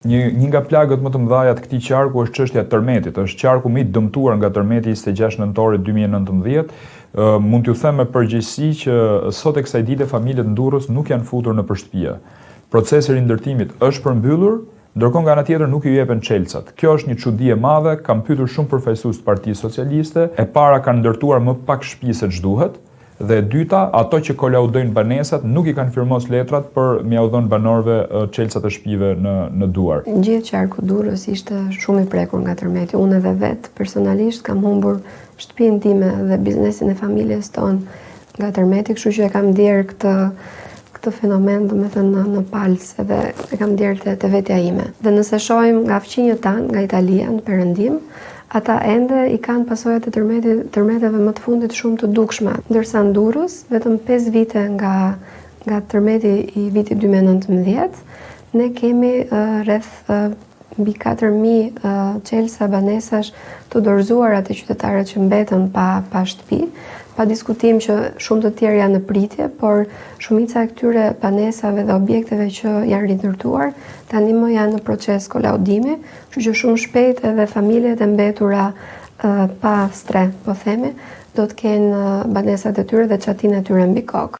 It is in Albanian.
Një nga plagët më të mëdha të këtij qarku është çështja e tërmetit. Është qarku më i dëmtuar nga tërmeti 26 nëntorit 2019. Mund t'ju them me përgjegjësi që sot e kësaj dite familjet në Durrës nuk janë futur në shtëpi. Procesi i rindërtimit është përmbyllur, ndërkohë nga ana tjetër nuk i jepen çelcat. Kjo është një çudi e madhe, kam pyetur shumë përfaqësues të Partisë Socialiste, e para kanë ndërtuar më pak shtëpi se ç'duhet. Dhe e dyta, ato që kolaudojnë banesat nuk i kanë firmos letrat për m'ia u dhënë banorëve çelcat e shtëpive në duar. Gjithë qarku Durrës ishte shumë i prekur nga tërmeti. Unë edhe vetë personalisht kam humbur shtëpinë time dhe biznesin e familjes tonë nga tërmeti, kështu që e kam ndier këtë fenomen, domethënë në palës, edhe e kam ndier te vetja ime. Dhe nëse shohim nga fqinjët tanë, nga Italia, në Perëndim, ata ende i kanë pasojat e tërmeteve më të fundit shumë të dukshme. Ndërsa në Durrës, vetëm 5 vite nga tërmeti i vitit 2019, ne kemi rreth mbi 4.000 çelësa banesash të dorëzuara te qytetarët që mbetën pa shtëpi. Pa diskutim që shumë të tjerë janë në pritje, por shumica e këtyre banesave dhe objekteve që janë rindërtuar tani më janë në proces kolaudimi, kështu që shumë shpejt edhe familjet e mbetura pa stre, po themi, do të kenë banesat e tyre dhe çatinë e tyre mbi kokë.